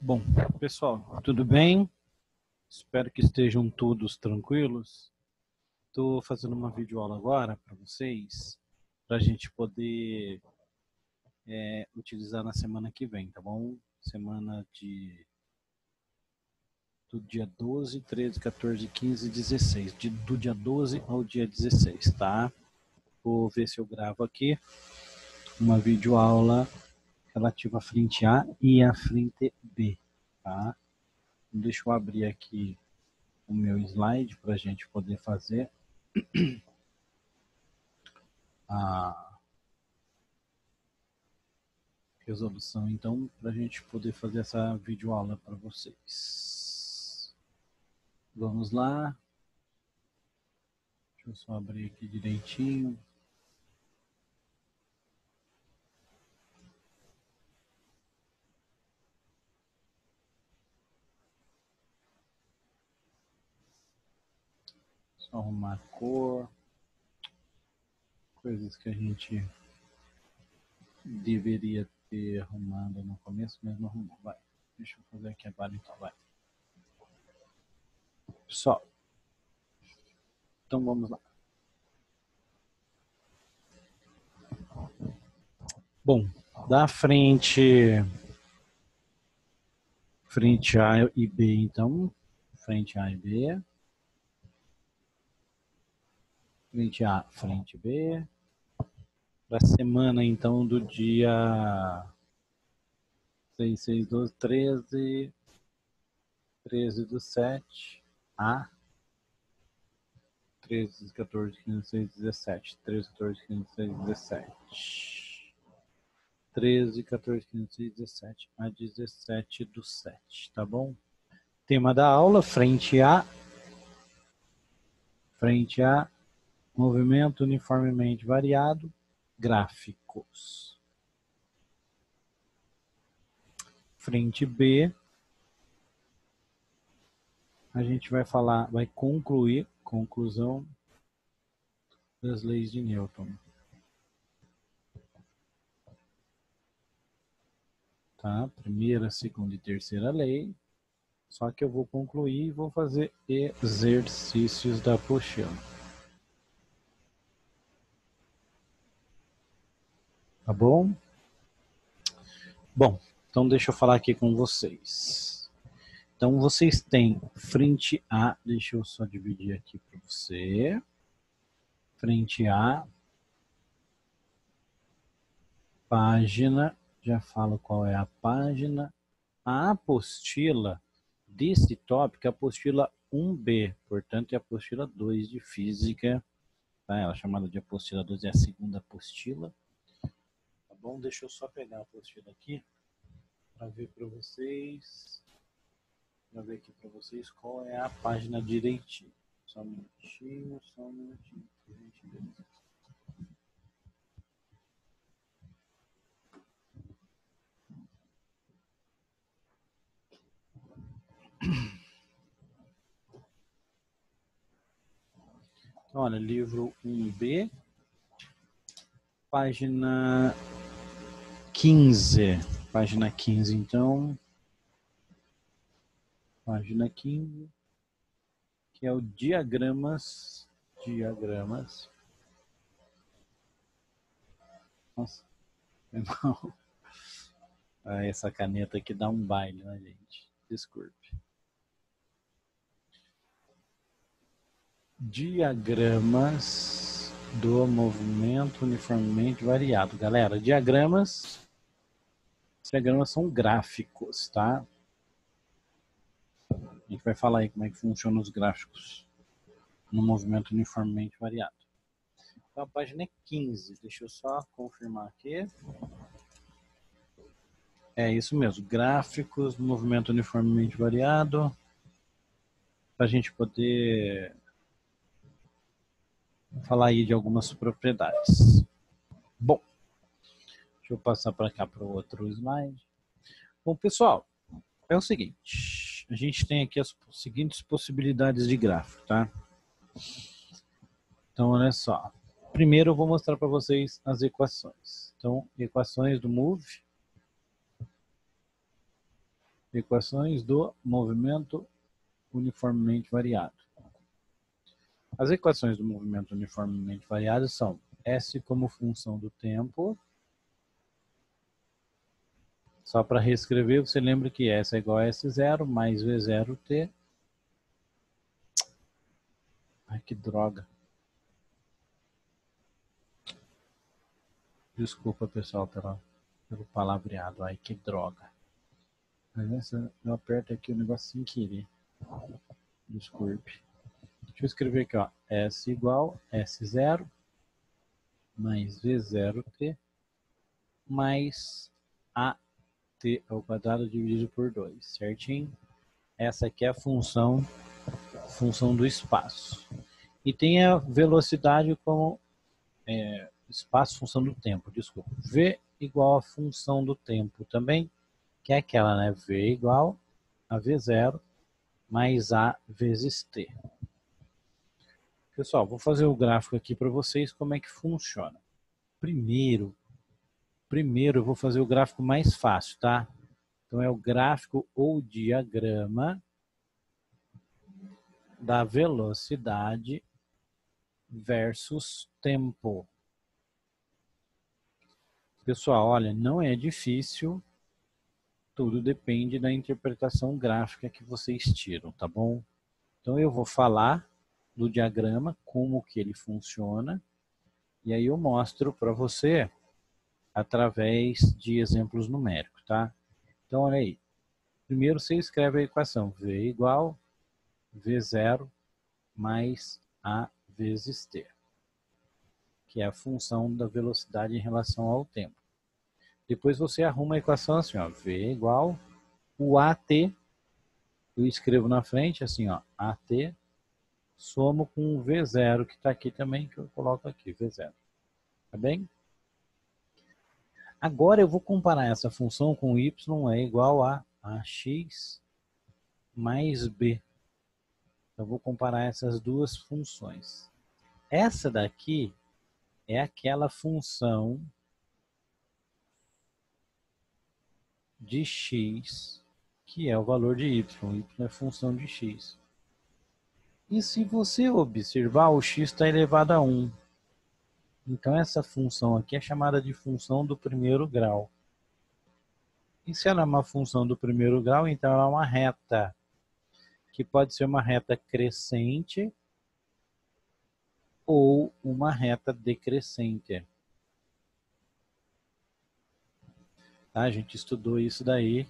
Bom, pessoal, tudo bem? Espero que estejam todos tranquilos. Estou fazendo uma videoaula agora para vocês, para a gente poder utilizar na semana que vem, tá bom? Semana do dia 12, 13, 14, 15 e 16. Do dia 12 ao dia 16, tá? Vou ver se eu gravo aqui uma videoaula relativa à frente A e à frente B, tá? Deixa eu abrir aqui o meu slide para a gente poder fazer a resolução, então, para a gente poder fazer essa videoaula para vocês. Vamos lá. Deixa eu só abrir aqui direitinho. Só arrumar a cor. Coisas que a gente deveria ter arrumado no começo, mas não arrumou. Vai. Deixa eu fazer aqui agora, então, vai. Pessoal, então vamos lá. Bom, da frente A e B, então, frente A e B, frente A, frente B, da semana, então, do dia 6, 6, 12, 13, 13 do 7, A, 13, 14, 15, 16, 17, 13, 14, 15, 16, 17, 13, 14, 15, 16, 17, a 17 do 7, tá bom? Tema da aula, frente A, movimento uniformemente variado, gráficos. Frente B, a gente vai falar, vai concluir, conclusão das leis de Newton. Tá? Primeira, segunda e terceira lei. Só que eu vou concluir e vou fazer exercícios da apostila. Tá bom? Bom, então deixa eu falar aqui com vocês. Então vocês têm frente A, deixa eu só dividir aqui para você. Frente A, página, já falo qual é a página. A apostila desse tópico é a apostila 1B, portanto é a apostila 2 de física. Tá? Ela é chamada de apostila 2, é a segunda apostila. Tá bom? Deixa eu só pegar a apostila aqui para ver para vocês. Para ver aqui para vocês qual é a página direitinho. Só um minutinho, só um minutinho. Então, olha, livro 1B, página 15. Página 15, então. Página 15, que é o diagramas. Nossa, foi mal. Essa caneta aqui dá um baile na gente. Desculpe. Diagramas do movimento uniformemente variado. Galera, diagramas são gráficos, tá? A gente vai falar aí como é que funcionam os gráficos no movimento uniformemente variado. Então a página é 15, deixa eu só confirmar aqui. É isso mesmo, gráficos do movimento uniformemente variado, para a gente poder falar aí de algumas propriedades. Bom, deixa eu passar para cá para o outro slide. Bom, pessoal, é o seguinte, a gente tem aqui as seguintes possibilidades de gráfico, tá? Então, olha só. Primeiro eu vou mostrar para vocês as equações. Então, equações do MOVE. Equações do movimento uniformemente variado. As equações do movimento uniformemente variado são S como função do tempo. Só para reescrever, você lembra que S é igual a S0 mais V0t. Ai, que droga. Desculpa, pessoal, pelo palavreado. Ai, que droga. Eu aperto aqui o negócio sem querer. Desculpe. Deixa eu escrever aqui, ó. S igual S0 mais V0t mais AT ao quadrado dividido por 2, certinho? Essa aqui é a função do espaço. E tem a velocidade como espaço, função do tempo, desculpa. V igual a função do tempo também, que é aquela, né? V igual a V0 mais A vezes T. Pessoal, vou fazer o gráfico aqui para vocês como é que funciona. Primeiro eu vou fazer o gráfico mais fácil, tá? Então é o gráfico ou diagrama da velocidade versus tempo. Pessoal, olha, não é difícil, tudo depende da interpretação gráfica que vocês tiram, tá bom? Então eu vou falar do diagrama, como que ele funciona, e aí eu mostro para você através de exemplos numéricos, tá? Então olha aí, primeiro você escreve a equação V igual V0 mais A vezes T, que é a função da velocidade em relação ao tempo. Depois você arruma a equação assim, ó, V igual o AT, eu escrevo na frente assim, ó, AT, somo com o V0, que está aqui também, que eu coloco aqui, V0. Tá bem? Agora eu vou comparar essa função com y é igual a ax mais b. Eu vou comparar essas duas funções. Essa daqui é aquela função de x, que é o valor de y. Y é função de x. E se você observar, o x está elevado a 1. Então essa função aqui é chamada de função do primeiro grau. E se ela é uma função do primeiro grau, então ela é uma reta, que pode ser uma reta crescente ou uma reta decrescente. Tá? A gente estudou isso daí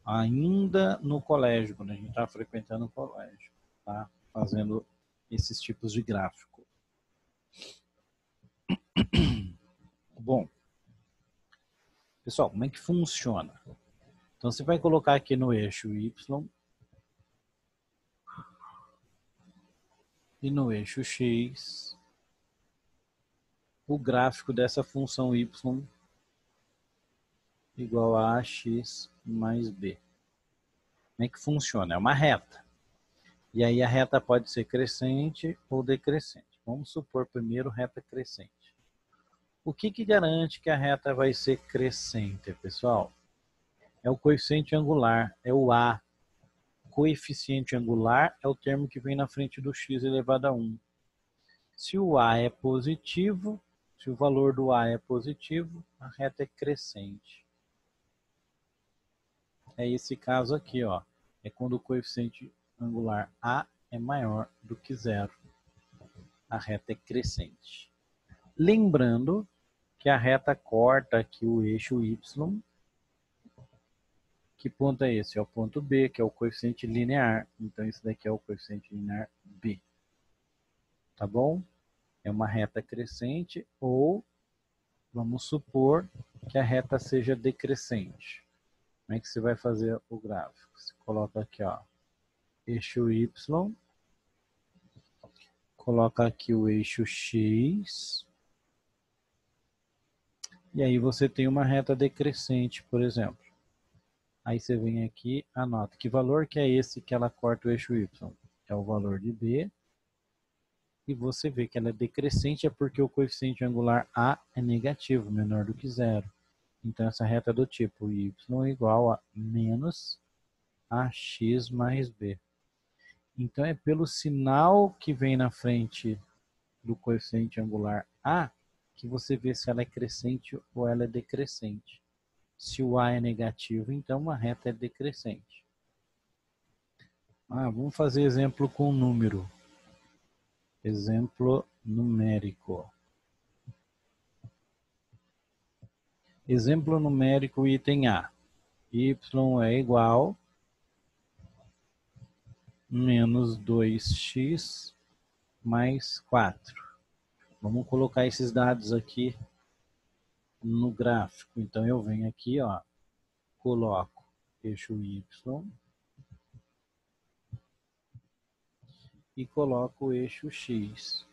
ainda no colégio, quando a gente estava frequentando o colégio, tá? Fazendo esses tipos de gráfico. Bom, pessoal, como é que funciona? Então você vai colocar aqui no eixo y e no eixo x o gráfico dessa função y igual a ax mais b. Como é que funciona? É uma reta. E aí a reta pode ser crescente ou decrescente. Vamos supor primeiro reta crescente. O que garante que a reta vai ser crescente, pessoal? É o coeficiente angular, é o A. Coeficiente angular é o termo que vem na frente do x elevado a 1. Se o A é positivo, se o valor do A é positivo, a reta é crescente. É esse caso aqui, ó. É quando o coeficiente angular A é maior do que 0. A reta é crescente. Lembrando que a reta corta aqui o eixo y. Que ponto é esse? É o ponto B, que é o coeficiente linear. Então, esse daqui é o coeficiente linear B. Tá bom? É uma reta crescente ou, vamos supor, que a reta seja decrescente. Como é que você vai fazer o gráfico? Você coloca aqui, ó, eixo Y, coloca aqui o eixo X, e aí você tem uma reta decrescente, por exemplo. Aí você vem aqui, anota que valor que é esse que ela corta o eixo Y? É o valor de B. E você vê que ela é decrescente é porque o coeficiente angular A é negativo, menor do que 0. Então essa reta é do tipo y igual a menos AX mais B. Então, é pelo sinal que vem na frente do coeficiente angular A que você vê se ela é crescente ou ela é decrescente. Se o A é negativo, então a reta é decrescente. Vamos fazer exemplo com número. Exemplo numérico. Exemplo numérico, item A. Y é igual a menos 2x mais 4. Vamos colocar esses dados aqui no gráfico. Então, eu venho aqui, ó, coloco eixo Y e coloco o eixo X.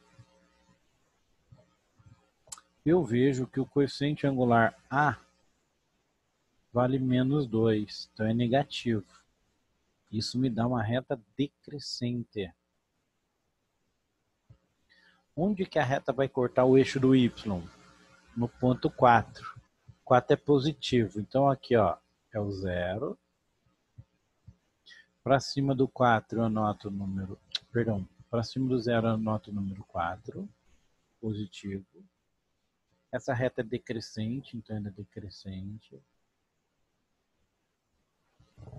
Eu vejo que o coeficiente angular A vale menos 2, então é negativo. Isso me dá uma reta decrescente. Onde que a reta vai cortar o eixo do Y? No ponto 4. 4 é positivo, então aqui, ó, é o 0. Para cima do 4 eu anoto o número, perdão, para cima do 0 eu anoto o número 4, positivo. Essa reta é decrescente, então ela é decrescente.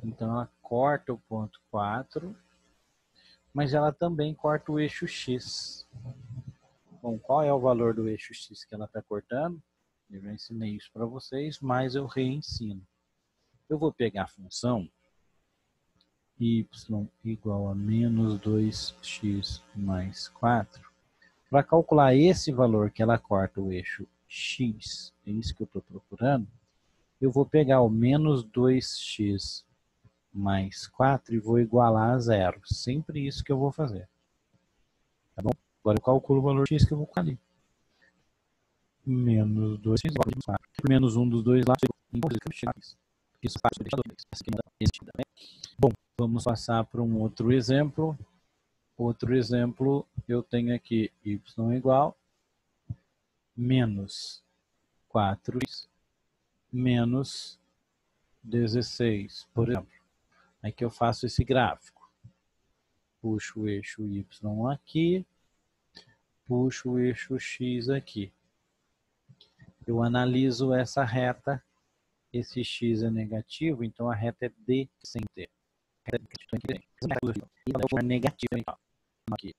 Então ela corta o ponto 4, mas ela também corta o eixo X. Bom, qual é o valor do eixo X que ela está cortando? Eu já ensinei isso para vocês, mas eu reensino. Eu vou pegar a função y igual a menos 2x mais 4. Para calcular esse valor que ela corta o eixo x, é isso que eu estou procurando, eu vou pegar o menos 2x mais 4 e vou igualar a zero. Sempre isso que eu vou fazer. Tá bom? Agora eu calculo o valor x que eu vou colocar ali. Menos 2x igual a menos 4. Menos 1 dos dois lados igual a isso. Isso faz deixar 2. Essa aqui não existe também. Bom, vamos passar para um outro exemplo. Outro exemplo, eu tenho aqui y igual menos 4x menos 16, por exemplo. Aí que eu faço esse gráfico. Puxo o eixo y aqui, puxo o eixo x aqui. Eu analiso essa reta, esse x é negativo, então a reta é decrescente. A reta é negativa. Aqui.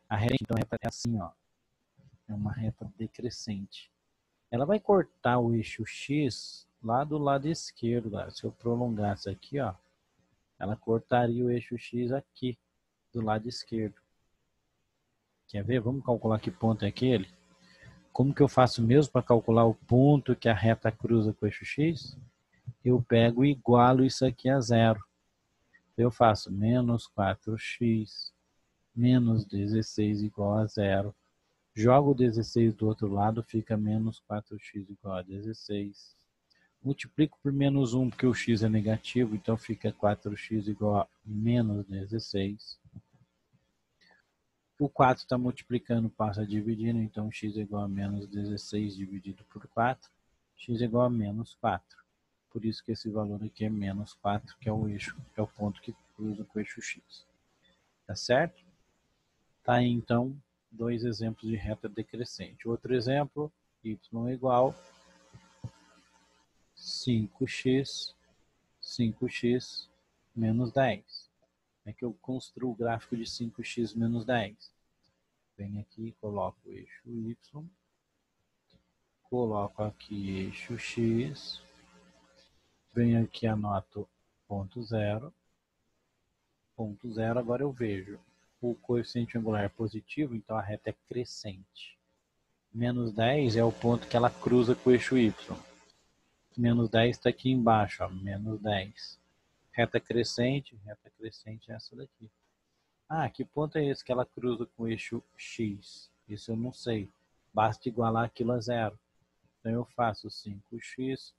A reta, então, é assim, ó. É uma reta decrescente. Ela vai cortar o eixo x lá do lado esquerdo. Ó. Se eu prolongasse aqui, ó, ela cortaria o eixo x aqui, do lado esquerdo. Quer ver? Vamos calcular que ponto é aquele? Como que eu faço mesmo para calcular o ponto que a reta cruza com o eixo x? Eu pego e igualo isso aqui a zero. Eu faço menos 4x menos 16 igual a zero. Jogo o 16 do outro lado, fica menos 4x igual a 16. Multiplico por menos 1, porque o x é negativo, então fica 4x igual a menos 16. O 4 está multiplicando, passa dividindo, então x é igual a menos 16 dividido por 4. X é igual a menos 4. Por isso que esse valor aqui é menos 4, que é o eixo, é o ponto que cruza com o eixo x. Tá certo? Tá aí, então, dois exemplos de reta decrescente. Outro exemplo, y igual 5x menos 10. É que eu construo o gráfico de 5x menos 10. Venho aqui, coloco o eixo y, coloco aqui eixo x, venho aqui, anoto ponto zero. Ponto zero, agora eu vejo o coeficiente angular positivo, então a reta é crescente. Menos 10 é o ponto que ela cruza com o eixo y. Menos 10 está aqui embaixo, ó, menos 10. Reta crescente é essa daqui. Que ponto é esse que ela cruza com o eixo x? Isso eu não sei. Basta igualar aquilo a zero. Então eu faço 5x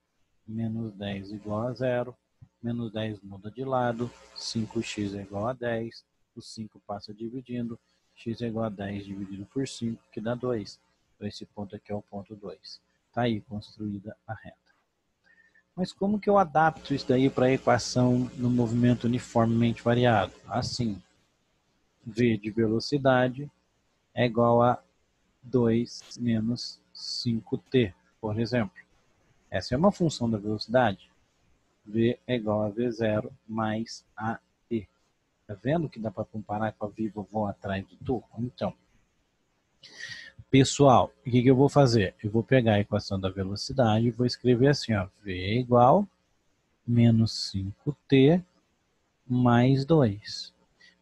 menos 10 igual a zero. Menos 10 muda de lado. 5x é igual a 10. O 5 passa dividindo. X é igual a 10 dividido por 5, que dá 2. Então esse ponto aqui é o ponto 2. Está aí construída a reta. Mas como que eu adapto isso daí para a equação no movimento uniformemente variado? Assim, v de velocidade é igual a 2 menos 5t, por exemplo. Essa é uma função da velocidade. V é igual a V0 mais AT. Tá vendo que dá para comparar com a viva vou atrás do tu? Então, pessoal, o que eu vou fazer? Eu vou pegar a equação da velocidade e vou escrever assim, ó, V é igual menos 5t mais 2.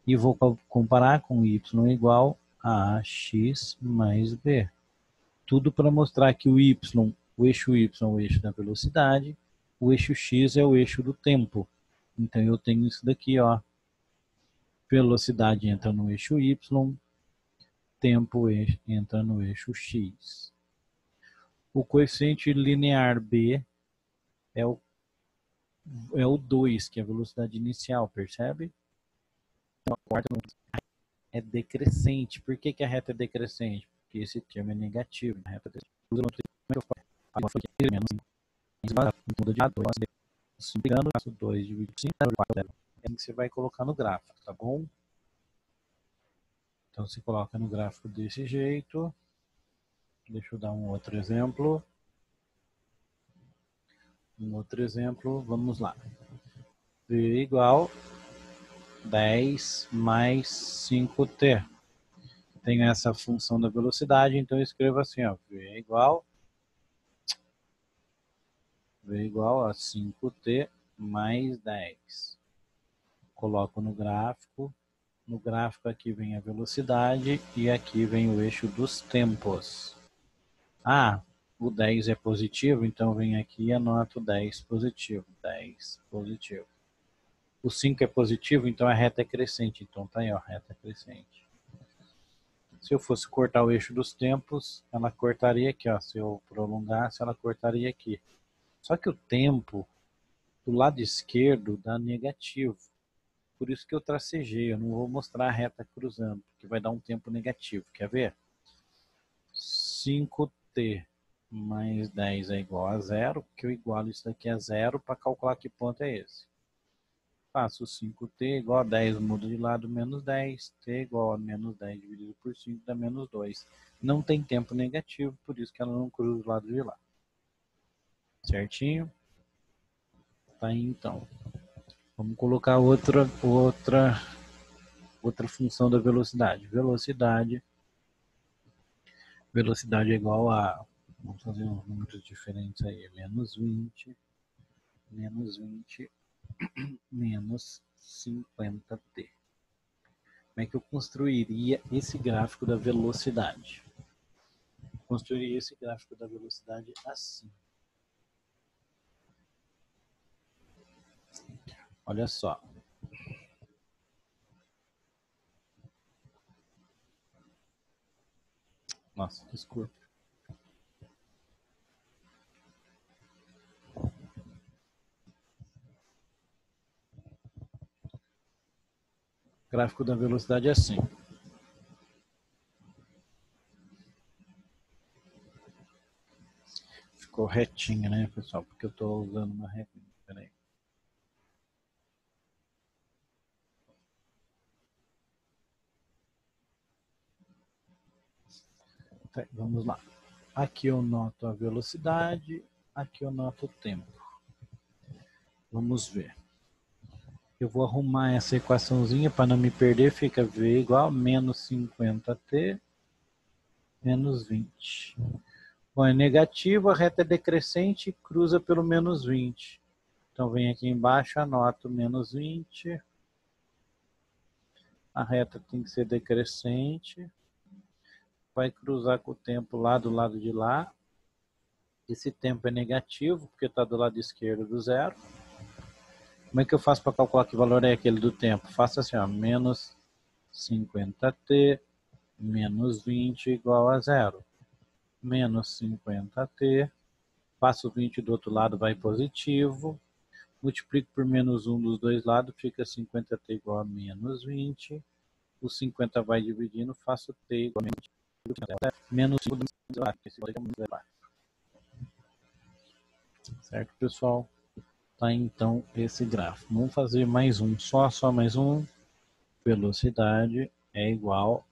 E vou comparar com y igual a x mais b. Tudo para mostrar que o eixo y é o eixo da velocidade, o eixo x é o eixo do tempo. Então eu tenho isso daqui, ó. Velocidade entra no eixo y, tempo entra no eixo x. O coeficiente linear b é o 2, que é a velocidade inicial, percebe? Então a quarta é decrescente. Por que a reta é decrescente? Porque esse termo é negativo. A reta é menos muda de lado, 2 dividido por 5, é assim que você vai colocar no gráfico, tá bom? Então você coloca no gráfico desse jeito. Deixa eu dar um outro exemplo. Vamos lá. V igual 10 mais 5t. Tenho essa função da velocidade, então eu escrevo assim, ó, V igual a 5t mais 10. Coloco no gráfico. No gráfico aqui vem a velocidade e aqui vem o eixo dos tempos. Ah, o 10 é positivo, então vem aqui e anoto 10 positivo. 10 positivo. O 5 é positivo, então a reta é crescente. Então tá aí, ó, reta crescente. Se eu fosse cortar o eixo dos tempos, ela cortaria aqui, ó. Se eu prolongasse, ela cortaria aqui. Só que o tempo do lado esquerdo dá negativo. Por isso que eu tracejei, eu não vou mostrar a reta cruzando, porque vai dar um tempo negativo. Quer ver? 5t mais 10 é igual a zero, porque eu igualo isso daqui a zero para calcular que ponto é esse. Faço 5t igual a 10, mudo de lado, menos 10. T igual a menos 10 dividido por 5 dá menos 2. Não tem tempo negativo, por isso que ela não cruza do lado de lá. Certinho? Tá aí então. Vamos colocar outra função da velocidade. Velocidade é igual a, vamos fazer uns números diferentes aí, menos 20, menos 50t. Como é que eu construiria esse gráfico da velocidade? Construiria esse gráfico da velocidade assim. Olha só. Nossa, desculpa. O gráfico da velocidade é assim. Ficou retinho, né, pessoal? Porque eu estou usando uma retinha. Peraí. Tá, vamos lá. Aqui eu noto a velocidade, aqui eu noto o tempo. Vamos ver. Eu vou arrumar essa equaçãozinha para não me perder. Fica V igual a menos 50t menos 20. Bom, é negativo, a reta é decrescente e cruza pelo menos 20. Então vem aqui embaixo, anoto menos 20. A reta tem que ser decrescente. Vai cruzar com o tempo lá do lado de lá. Esse tempo é negativo, porque está do lado esquerdo do zero. Como é que eu faço para calcular que valor é aquele do tempo? Faço assim, ó, menos 50t menos 20 igual a zero. Menos 50t, passo 20 do outro lado, vai positivo. Multiplico por menos 1 dos dois lados, fica 50t igual a menos 20. O 50 vai dividindo, faço t igual a menos 5 do certo, pessoal? tá então esse gráfico. Vamos fazer mais um, só mais um. Velocidade é igual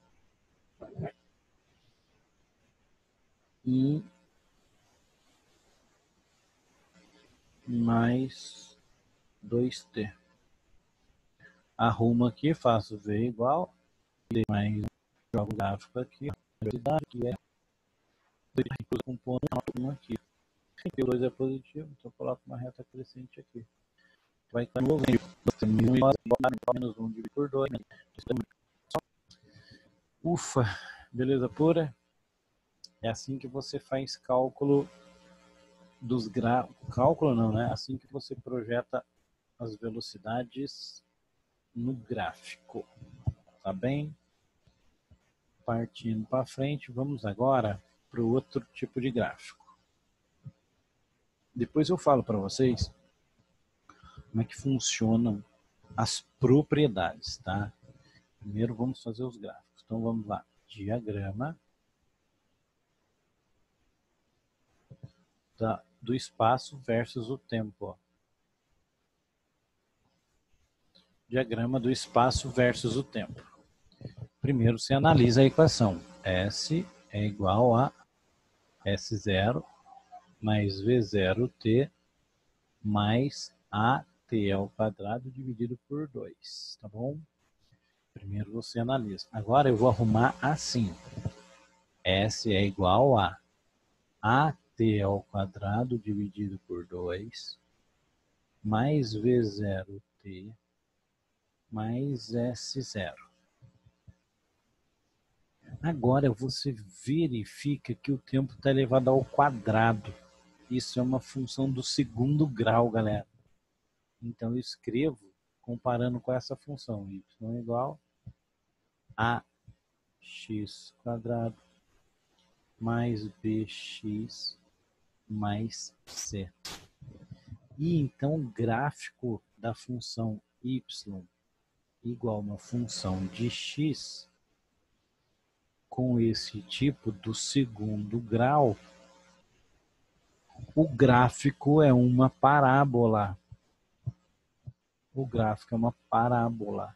I mais 2t. Arrumo aqui, faço V igual, mais jogo o gráfico aqui, velocidade que é compondo aqui. Aqui o 2 é positivo, então eu coloco uma reta crescente aqui. Vai estar no menos 1 dividido por 2. Ufa, beleza pura? É assim que você faz cálculo dos gráficos. Cálculo não, né? Assim que você projeta as velocidades no gráfico. Tá bem? Partindo para frente, vamos agora para o outro tipo de gráfico. Depois eu falo para vocês como é que funcionam as propriedades, tá? Primeiro vamos fazer os gráficos. Então vamos lá. Diagrama do espaço versus o tempo. Ó. Diagrama do espaço versus o tempo. Primeiro você analisa a equação. S é igual a S0 mais V0t mais AT ao quadrado dividido por 2, tá bom? Primeiro você analisa. Agora eu vou arrumar assim. S é igual a AT ao quadrado dividido por 2 mais V0t mais S0. Agora você verifica que o tempo está elevado ao quadrado. Isso é uma função do segundo grau, galera. Então eu escrevo comparando com essa função. Y é igual a x quadrado mais bx mais c. E então o gráfico da função y igual a uma função de x com esse tipo do segundo grau, o gráfico é uma parábola. O gráfico é uma parábola.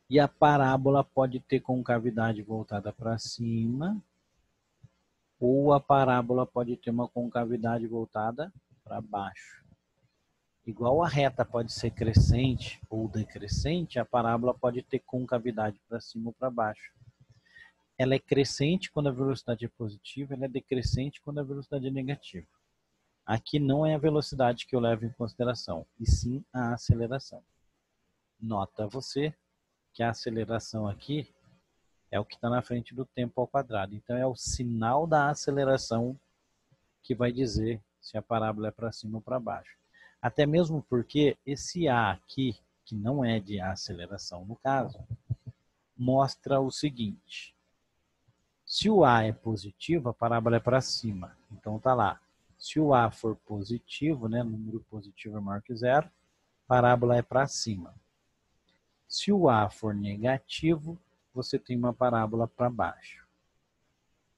E a parábola pode ter concavidade voltada para cima, ou a parábola pode ter uma concavidade voltada para baixo. Igual a reta pode ser crescente ou decrescente, a parábola pode ter concavidade para cima ou para baixo. Ela é crescente quando a velocidade é positiva, ela é decrescente quando a velocidade é negativa. Aqui não é a velocidade que eu levo em consideração, e sim a aceleração. Nota você que a aceleração aqui é o que está na frente do tempo ao quadrado. Então é o sinal da aceleração que vai dizer se a parábola é para cima ou para baixo. Até mesmo porque esse A aqui, que não é de aceleração no caso, mostra o seguinte. Se o A é positivo, a parábola é para cima. Então tá lá. Se o A for positivo, né, número positivo é maior que zero, a parábola é para cima. Se o A for negativo, você tem uma parábola para baixo.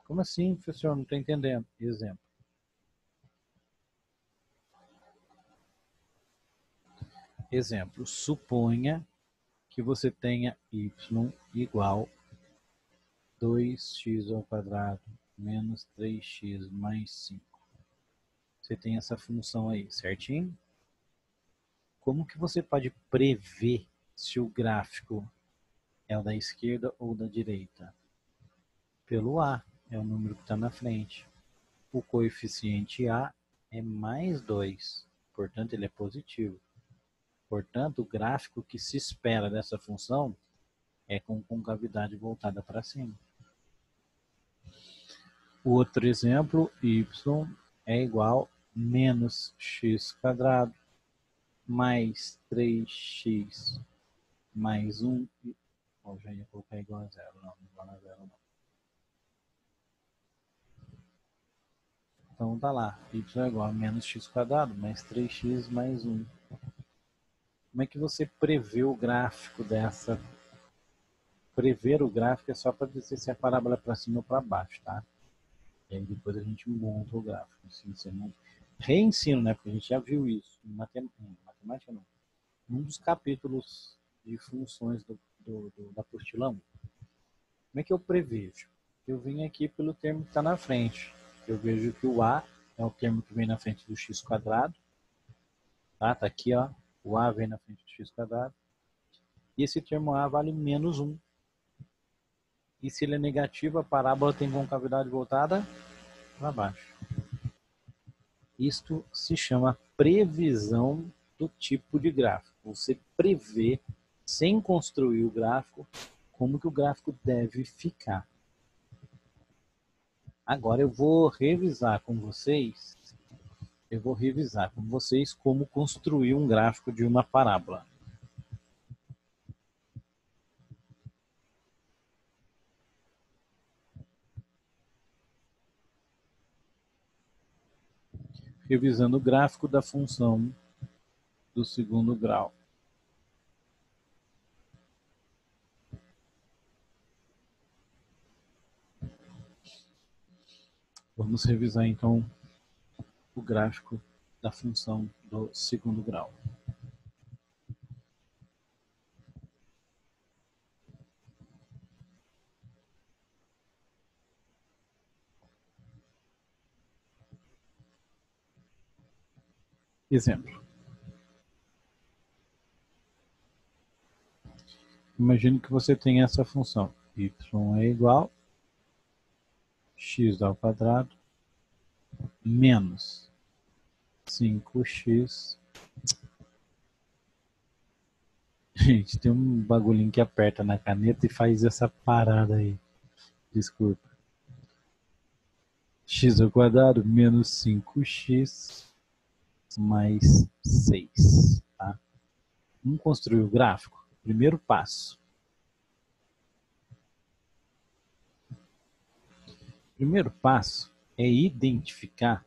Como assim, professor? Não estou entendendo. Exemplo. Exemplo. Suponha que você tenha y igual 2x ao quadrado menos 3x mais 5. Você tem essa função aí, certinho? Como que você pode prever se o gráfico é o da esquerda ou da direita? Pelo A, é o número que está na frente. O coeficiente A é mais 2, portanto ele é positivo. Portanto, o gráfico que se espera dessa função é com concavidade voltada para cima. O outro exemplo, y é igual a menos x quadrado mais 3x mais 1. Já ia colocar igual a zero, não igual a zero não. Então tá lá, y é igual a menos x quadrado mais 3x mais 1. Como é que você prevê o gráfico dessa? Prever o gráfico é só para dizer se a parábola é para cima ou para baixo, tá? E aí depois a gente monta o gráfico. Assim, você monta. Reensino, né? Porque a gente já viu isso em matemática não. Num dos capítulos de funções da apostila 1. Como é que eu prevejo? Eu venho aqui pelo termo que está na frente. Eu vejo que o A é o termo que vem na frente do x quadrado. Tá aqui, ó. O A vem na frente do x quadrado. E esse termo A vale menos 1. E se ele é negativo, a parábola tem concavidade voltada para baixo. Isto se chama previsão do tipo de gráfico. Você prevê, sem construir o gráfico, como que o gráfico deve ficar. Agora eu vou revisar com vocês, como construir um gráfico de uma parábola. Revisando o gráfico da função do segundo grau. Vamos revisar então o gráfico da função do segundo grau. Exemplo. Imagine que você tem essa função. Y é igual x ao quadrado menos 5x. Gente, tem um bagulhinho que aperta na caneta e faz essa parada aí. Desculpa. X ao quadrado menos 5x mais 6. Tá? Vamos construir o gráfico. Primeiro passo. Primeiro passo é identificar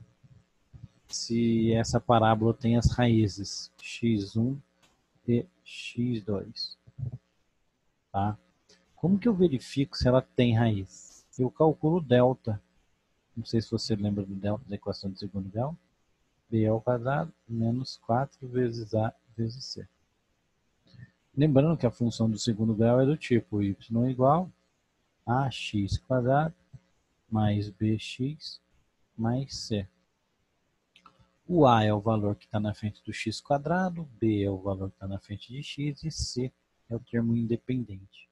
se essa parábola tem as raízes x1 e x2. Tá? Como que eu verifico se ela tem raiz? Eu calculo delta. Não sei se você lembra do delta da equação de segundo grau. B ao quadrado menos 4 vezes A vezes C. Lembrando que a função do segundo grau é do tipo y igual a x quadrado mais bx mais c. O a é o valor que está na frente do x quadrado, b é o valor que está na frente de x e c é o termo independente.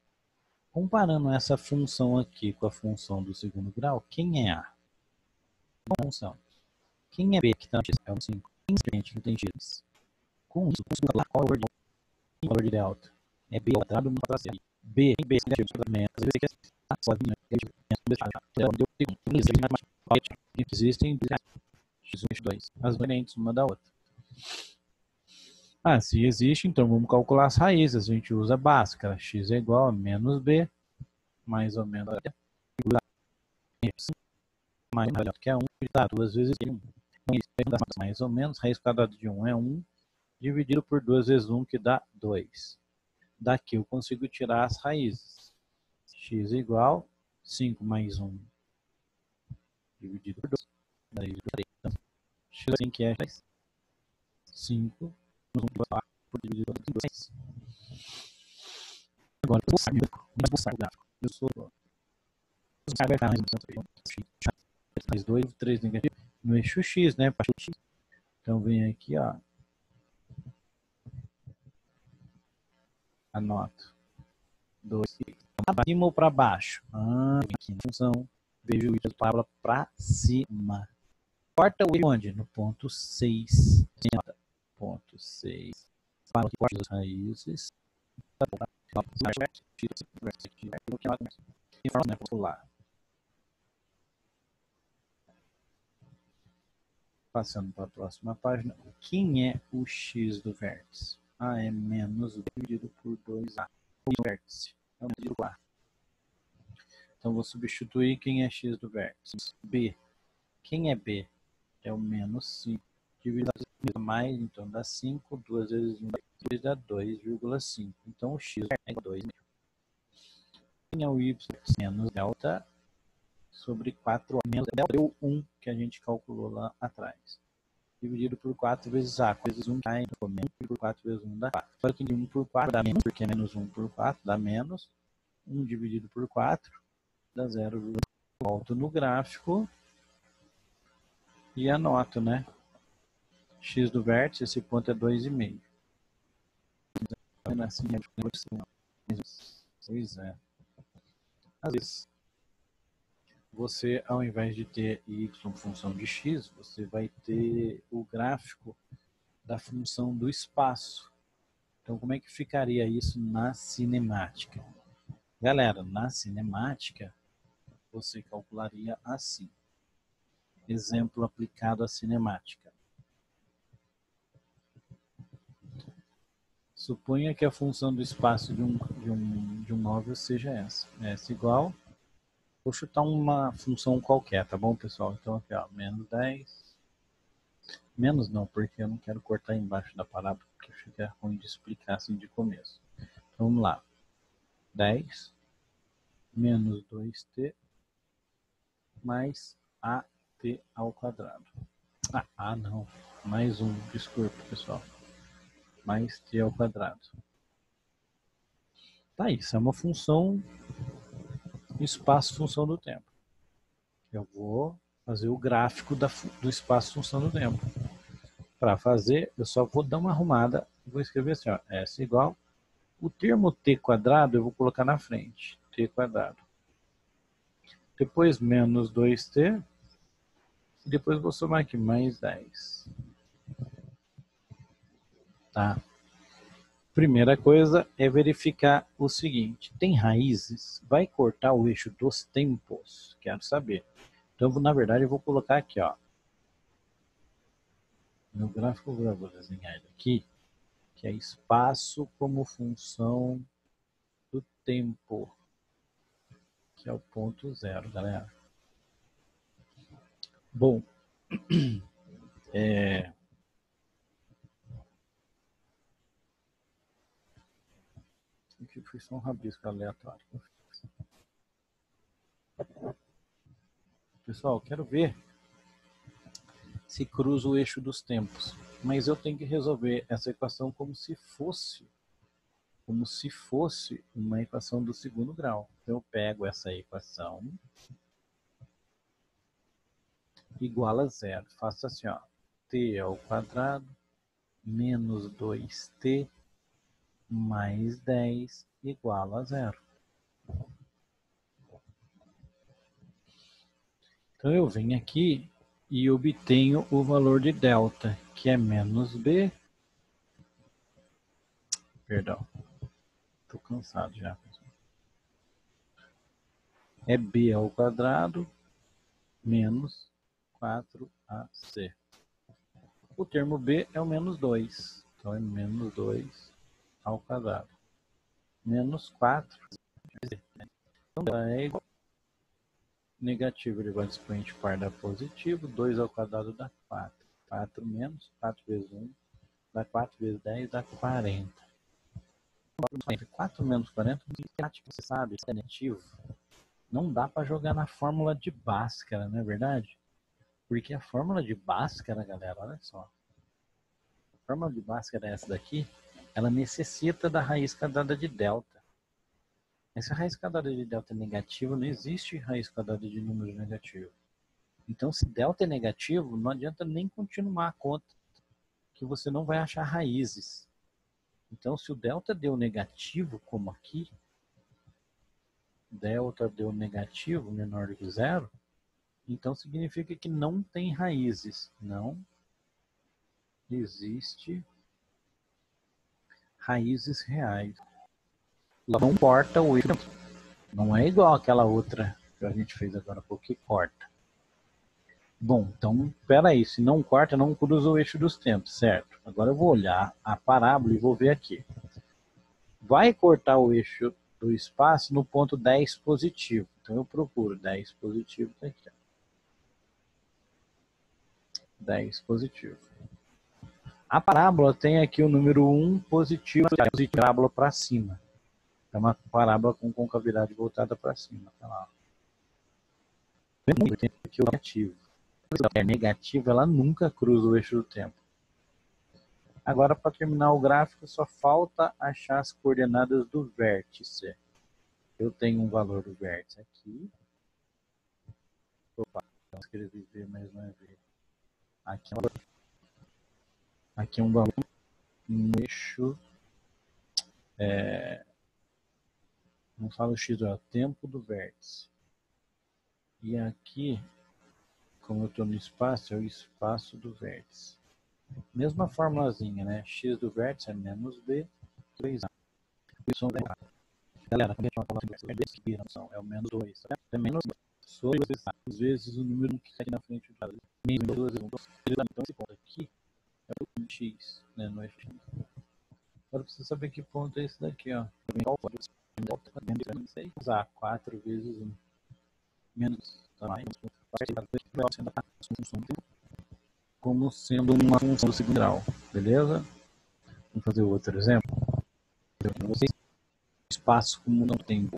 Comparando essa função aqui com a função do segundo grau, quem é a? A função. Quem é b que está no x? É o 5. Quem é independente que tem x? Com isso, qual é o valor de delta? É b ao quadrado menos 4ac. B é negativo, menos existem x1 e x2, as variantes uma da outra. Se existe, então vamos calcular as raízes. A gente usa a básica. X é igual a menos b, mais ou menos b, mais ou menos, que é 1, tá, 2 vezes 1. Mais ou menos, raiz quadrada de 1 é 1, dividido por 2 vezes 1, que dá 2. Daqui eu consigo tirar as raízes. X é igual a 5 mais 1 dividido por 2. Daí, então, x assim que é 5 menos 1 por dividido por 2. Agora, vamos buscar o gráfico. Eu sou mais 2, 3 negativo no eixo x, né? Então vem aqui, ó. Anoto. 2. Para cima ou para baixo? Aqui na função. Vejo o y da parábola para cima. Corta o y onde? No ponto 6. Ponto 6. Para as raízes. Passando para a próxima página. Quem é o x do vértice? É menos b dividido por 2a. O vértice é o dividido por a. Então vou substituir quem é x do vértice. B. Quem é b? É o menos 5. Dividido por mais, então dá 5. 2 vezes 1 dá 2,5. Então o x é igual a 2. Quem é o y? Menos delta sobre 4 menos o 1 que a gente calculou lá atrás. Dividido por 4 vezes A. 4 vezes 1 dá menos, por 4 vezes 1 dá 4. Só que 1 por 4 dá menos, porque é menos 1 por 4 dá menos. 1 dividido por 4 dá 0. Volto no gráfico e anoto, né? X do vértice, esse ponto é 2,5. Assim, pois é. Às vezes, você, ao invés de ter y função de x, você vai ter o gráfico da função do espaço. Então, como é que ficaria isso na cinemática? Galera, na cinemática, você calcularia assim. Exemplo aplicado à cinemática. Suponha que a função do espaço de um móvel seja essa. S igual... Vou chutar uma função qualquer, tá bom, pessoal? Então, aqui, ó, menos 10. Menos não, porque eu não quero cortar embaixo da parábola, porque fica ruim de explicar assim de começo. Então, vamos lá. 10 menos 2t mais at ao quadrado. Não. Mais um, desculpa, pessoal. Mais t ao quadrado. Tá, isso é uma função espaço função do tempo. Eu vou fazer o gráfico do espaço função do tempo. Para fazer, eu só vou dar uma arrumada e vou escrever assim, ó, S igual, o termo t quadrado eu vou colocar na frente, t quadrado. Depois menos 2t, e depois vou somar aqui, mais 10. Tá? Primeira coisa é verificar o seguinte, tem raízes? Vai cortar o eixo dos tempos? Quero saber. Então, na verdade, eu vou colocar aqui, ó. No gráfico eu vou desenhar ele aqui, que é espaço como função do tempo, que é o ponto 0, galera. Bom, aqui foi só um rabisco aleatório. Pessoal, quero ver se cruza o eixo dos tempos, mas eu tenho que resolver essa equação como se fosse uma equação do segundo grau. Então, eu pego essa equação igual a 0. Faço assim, ó, t ao quadrado menos 2t mais 10 igual a 0. Então, eu venho aqui e obtenho o valor de delta, que é menos b. Perdão, estou cansado já. É b ao quadrado menos 4ac. O termo b é o menos 2. Então, é menos 2 ao quadrado. Menos 4. Então, é igual. Negativo elevado ao expoente par dá positivo. 2 ao quadrado dá 4. 4 menos 4 vezes 1 dá 4 vezes 10 dá 40. 4 menos 40, você sabe, é negativo. Não dá para jogar na fórmula de Bhaskara, não é verdade? Porque a fórmula de Bhaskara, galera, olha só. A fórmula de Bhaskara é essa daqui, ela necessita da raiz quadrada de delta. Essa raiz quadrada de delta é negativa, não existe raiz quadrada de número negativo. Então, se delta é negativo, não adianta nem continuar a conta, que você não vai achar raízes. Então, se o delta deu negativo, como aqui, delta deu negativo, menor do que zero, então significa que não tem raízes. Não existe raízes reais. Não corta o eixo. Não é igual aquela outra que a gente fez agora, porque corta. Bom, então, peraí, se não corta, não cruza o eixo dos tempos, certo? Agora eu vou olhar a parábola e vou ver aqui. Vai cortar o eixo do espaço no ponto 10 positivo. Então eu procuro 10 positivo, tá aqui. 10 positivo. A parábola tem aqui o número 1 positivo, parábola para cima. É uma parábola com concavidade voltada para cima. Tá lá. Tem aqui o negativo. Se ela é negativa, ela nunca cruza o eixo do tempo. Agora, para terminar o gráfico, só falta achar as coordenadas do vértice. Eu tenho um valor do vértice aqui. Opa, eu escrevi V, mas não é V. Aqui é um valor no eixo. Não falo X, é o tempo do vértice. E aqui, como eu estou no espaço, é o espaço do vértice. Mesma formulazinha, né? X do vértice é menos B, 3A. Galera, quando a gente fala é o menos 2. É menos 2. Sobre às vezes o número que está aqui na frente do lado. Menos 2, então esse ponto aqui é o X, né? Não é X. Agora precisa saber que ponto é esse daqui, ó. Usar 4 vezes 1. Menos como sendo uma função do segundo grau, beleza? Vamos fazer outro exemplo. Espaço como não tem.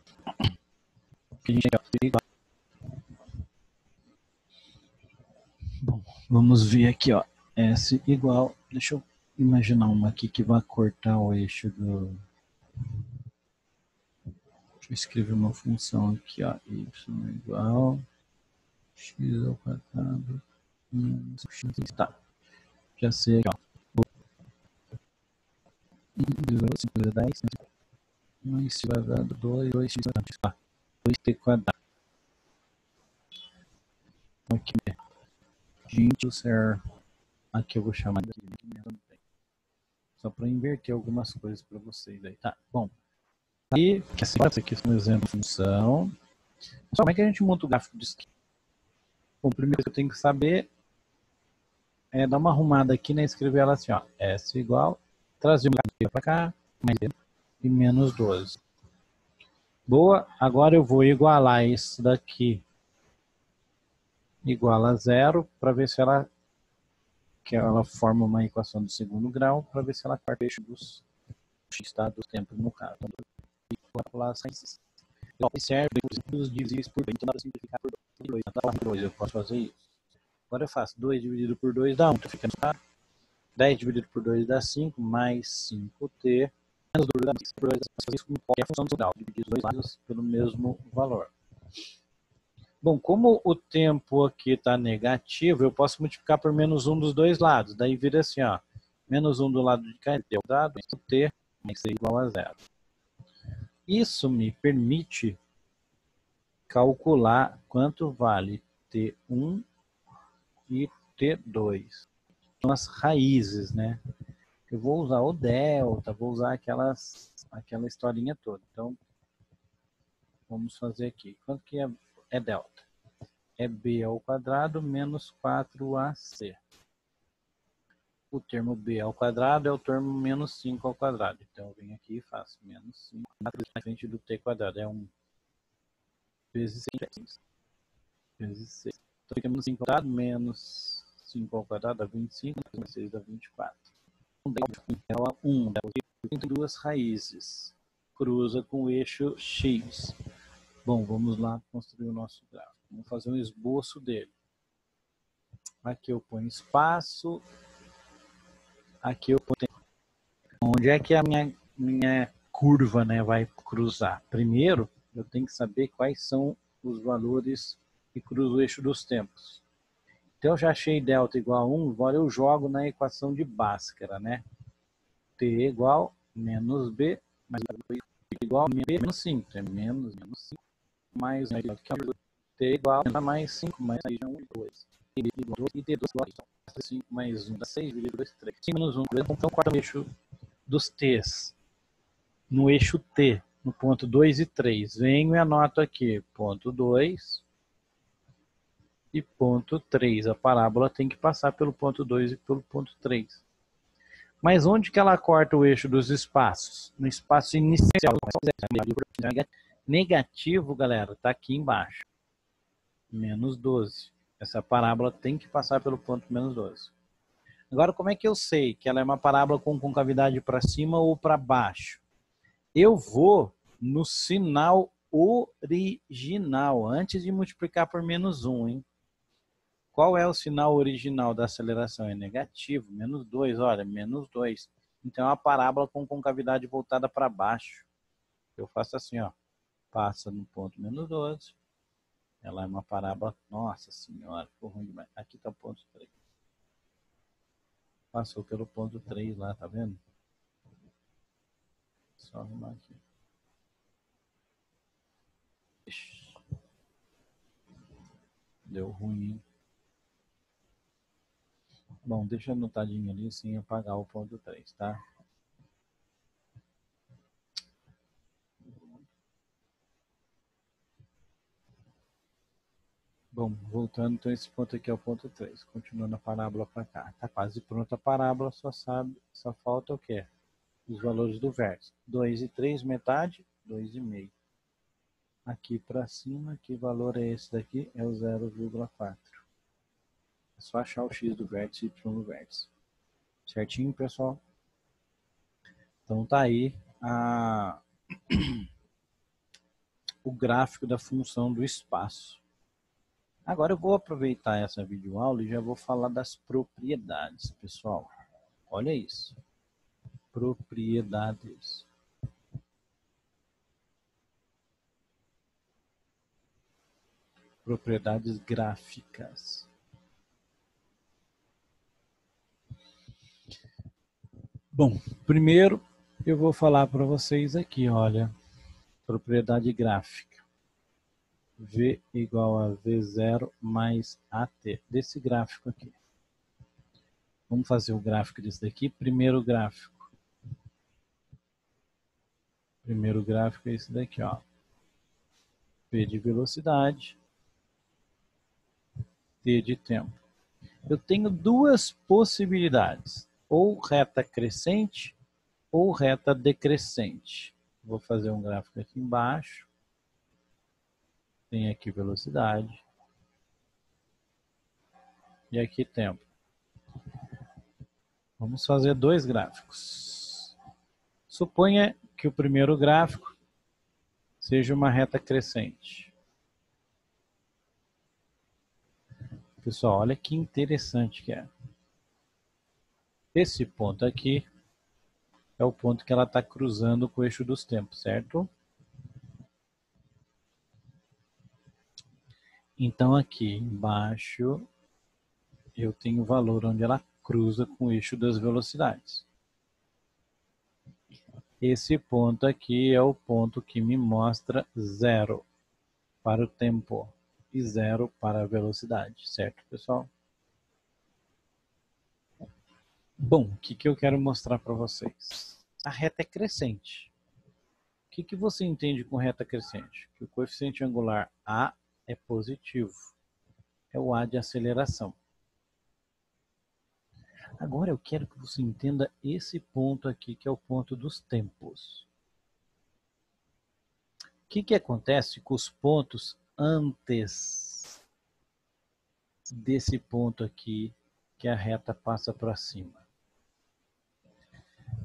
Bom, vamos ver aqui, ó. S igual. Deixa eu imaginar uma aqui que vai cortar o eixo do. Deixa eu escrever uma função aqui, ó. Y igual x ao quadrado menos x. Tá. Já sei aqui, ó. 10 mais x quadrado 2x quadrado. 2t quadrado. Aqui, gente, o ser. Aqui eu vou chamar de só para inverter algumas coisas para vocês aí, tá? Bom, e essa aqui é um exemplo de função. Como é que a gente monta o gráfico disso aqui? Bom, primeiro que eu tenho que saber é dar uma arrumada aqui, né? Escrever ela assim, ó. S igual, trazer o para cá, mais e menos 12. Boa, agora eu vou igualar isso daqui igual a 0 para ver se ela forma uma equação do segundo grau, para ver se ela corta o eixo dos x do tempo no caso. Então, observe os divisíveis por 2, então dá para simplificar por 2. Dá para 2, eu posso fazer isso. Agora eu faço 2 dividido por 2 dá 1, então fica no caso. 10 dividido por 2 dá 5, mais 5t, menos 2 dá 2 por 2, isso como qualquer função do grau, dividir os dois lados pelo mesmo valor. Bom, como o tempo aqui está negativo, eu posso multiplicar por menos 1 dos dois lados. Daí vira assim, ó. Menos 1 do lado de cá, é o dado, t vai ser igual a 0. Isso me permite calcular quanto vale t1 e t2. São as raízes, né? Eu vou usar o delta, vou usar aquela historinha toda. Então, vamos fazer aqui. Quanto que é delta? É b ao quadrado menos 4ac. O termo b ao quadrado é o termo menos 5 ao quadrado. Então, eu venho aqui e faço menos 5 na frente do t quadrado. É 1 vezes 6. Vezes 6. Então, fica menos 5 ao quadrado, menos 5 ao quadrado dá 25, menos 6 dá 24. Então, 1 tem duas raízes. Cruza com o eixo x. Bom, vamos lá construir o nosso gráfico. Vamos fazer um esboço dele. Aqui eu ponho espaço. Aqui eu ponho... Onde é que a minha curva, né, vai cruzar? Primeiro, eu tenho que saber quais são os valores que cruzam o eixo dos tempos. Então, eu já achei delta igual a 1, agora eu jogo na equação de Bhaskara, né? T igual menos B, mais B igual a menos 5. É menos 5, mais T igual a mais 5, mais 1, 2. E T2 igual a 5 mais 1 dá 6, 2, 3. 5 menos 1, então quarto eixo dos T's. No eixo T, no ponto 2 e 3. Venho e anoto aqui, ponto 2 e ponto 3. A parábola tem que passar pelo ponto 2 e pelo ponto 3. Mas onde que ela corta o eixo dos espaços? No espaço inicial. Negativo, galera, está aqui embaixo. Menos 12. Essa parábola tem que passar pelo ponto menos 12. Agora, como é que eu sei que ela é uma parábola com concavidade para cima ou para baixo? Eu vou no sinal original, antes de multiplicar por menos 1, hein? Qual é o sinal original da aceleração? É negativo, menos 2, olha, menos 2. Então, é uma parábola com concavidade voltada para baixo. Eu faço assim, ó, passa no ponto menos 12. Ela é uma parábola, nossa senhora, ficou ruim demais. Aqui está o ponto 3. Passou pelo ponto 3 lá, tá vendo? Só arrumar aqui. Deu ruim. Bom, deixa anotadinho ali sem apagar o ponto 3, tá? Bom, voltando, então esse ponto aqui é o ponto 3. Continuando a parábola para cá. Tá quase pronta a parábola, só falta o quê? Os valores do vértice. 2 e 3, metade, 2,5. Aqui para cima, que valor é esse daqui? É o 0,4. É só achar o x do vértice e y do vértice. Certinho, pessoal? Então tá aí o gráfico da função do espaço. Agora eu vou aproveitar essa videoaula e já vou falar das propriedades, pessoal. Olha isso. Propriedades. Propriedades gráficas. Bom, primeiro eu vou falar para vocês aqui, olha, propriedade gráfica. V igual a V0 mais AT, desse gráfico aqui. Vamos fazer o gráfico desse daqui. Primeiro gráfico. Primeiro gráfico é esse daqui, ó. V de velocidade, T de tempo. Eu tenho duas possibilidades, ou reta crescente ou reta decrescente. Vou fazer um gráfico aqui embaixo. Tem aqui velocidade. E aqui tempo. Vamos fazer dois gráficos. Suponha que o primeiro gráfico seja uma reta crescente. Pessoal, olha que interessante que é. Esse ponto aqui é o ponto que ela está cruzando com o eixo dos tempos, certo? Então aqui embaixo eu tenho o valor onde ela cruza com o eixo das velocidades. Esse ponto aqui é o ponto que me mostra 0 para o tempo e 0 para a velocidade, certo, pessoal? Bom, o que eu quero mostrar para vocês? A reta é crescente. O que você entende com reta crescente? Que o coeficiente angular A é positivo. É o A de aceleração. Agora eu quero que você entenda esse ponto aqui, que é o ponto dos tempos. O que acontece com os pontos antes desse ponto aqui, que a reta passa para cima?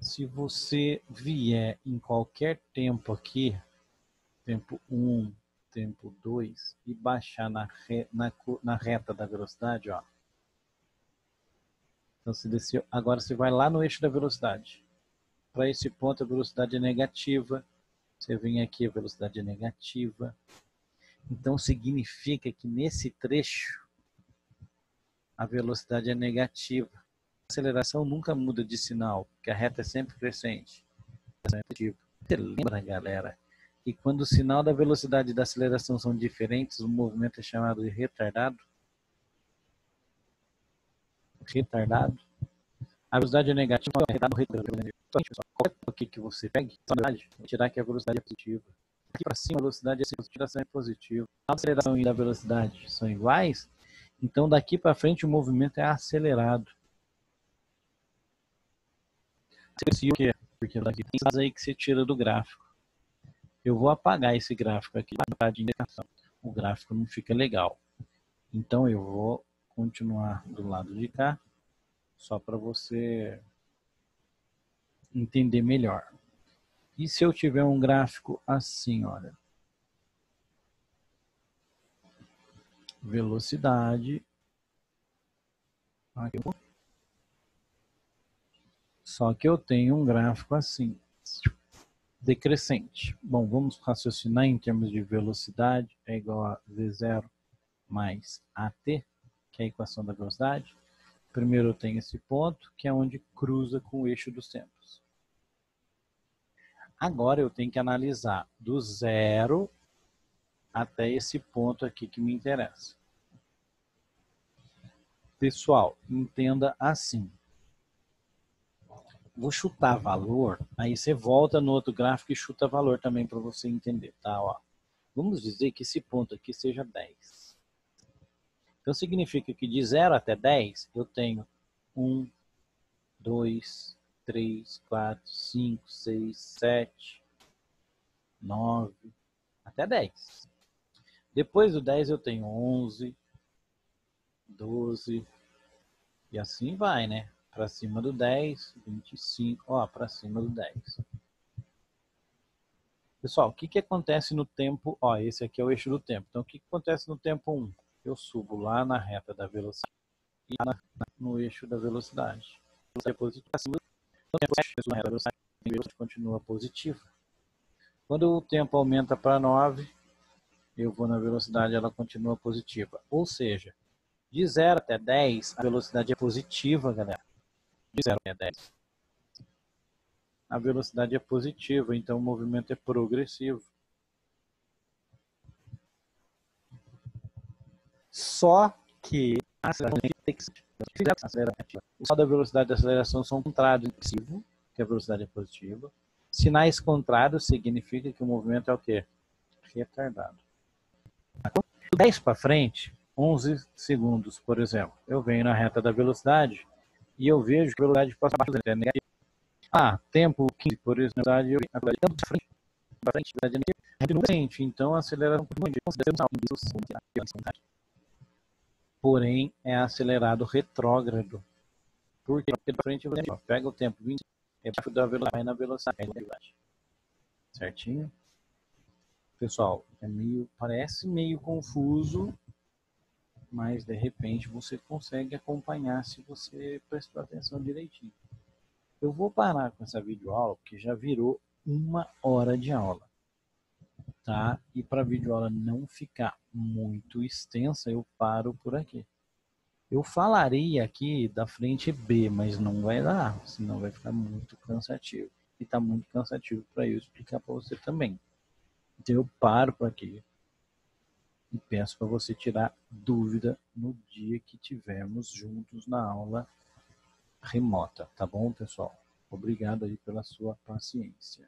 Se você vier em qualquer tempo aqui, tempo 1, tempo 2, e baixar na reta da velocidade, ó. Então você desceu, agora você vai lá no eixo da velocidade. Para esse ponto a velocidade é negativa. Você vem aqui, a velocidade é negativa. Então significa que nesse trecho a velocidade é negativa. A aceleração nunca muda de sinal, porque a reta é sempre crescente. Você lembra, galera, que quando o sinal da velocidade e da aceleração são diferentes, o movimento é chamado de retardado? Retardado. A velocidade é negativa, é retardado. Qualquer aqui que você pegue, tirar que a velocidade é positiva. Aqui para cima a velocidade é positiva. A aceleração e a velocidade são iguais, então daqui para frente o movimento é acelerado. Porque daqui tem aí que você tira do gráfico. Eu vou apagar esse gráfico aqui de indicação. O gráfico não fica legal. Então eu vou continuar do lado de cá, só para você entender melhor. E se eu tiver um gráfico assim, olha, velocidade. Aqui. Só que eu tenho um gráfico assim, decrescente. Bom, vamos raciocinar em termos de velocidade, é igual a V0 mais AT, que é a equação da velocidade. Primeiro eu tenho esse ponto, que é onde cruza com o eixo dos tempos. Agora eu tenho que analisar do zero até esse ponto aqui que me interessa. Pessoal, entenda assim. Vou chutar valor, aí você volta no outro gráfico e chuta valor também para você entender, tá? Ó, vamos dizer que esse ponto aqui seja 10. Então significa que de 0 até 10 eu tenho 1, 2, 3, 4, 5, 6, 7, 9, até 10. Depois do 10 eu tenho 11, 12, e assim vai, né? Para cima do 10, 25, ó, para cima do 10. Pessoal, o que acontece no tempo? Ó, esse aqui é o eixo do tempo. Então, o que acontece no tempo 1? Eu subo lá na reta da velocidade e no eixo da velocidade. Então, o tempo na reta da velocidade continua positivo. Quando o tempo aumenta para 9, eu vou na velocidade, ela continua positiva. Ou seja, de 0 até 10, a velocidade é positiva, galera. De 0 até 10. A velocidade é positiva, então o movimento é progressivo. Só que a aceleração o sinal da velocidade da aceleração são contrários, que a velocidade é positiva. Sinais contrários significa que o movimento é o quê? Retardado. 10 para frente, 11 segundos, por exemplo. Eu venho na reta da velocidade e eu vejo que a velocidade passa abaixo da negativa. Tempo 15, por exemplo, a velocidade de frente, para frente, a velocidade é negativa. Então a aceleração continua porém é acelerado retrógrado. Por quê? Porque da frente você pega o tempo 20, debaixo da velocidade, vai na velocidade. Certinho? Pessoal, parece meio confuso, mas de repente você consegue acompanhar se você prestar atenção direitinho. Eu vou parar com essa videoaula, porque já virou 1 hora de aula. Tá? E para a videoaula não ficar muito extensa, eu paro por aqui. Eu falaria aqui da frente B, mas não vai dar, senão vai ficar muito cansativo. E está muito cansativo para eu explicar para você também. Então eu paro por aqui e peço para você tirar dúvida no dia que tivermos juntos na aula remota, tá bom, pessoal? Obrigado aí pela sua paciência.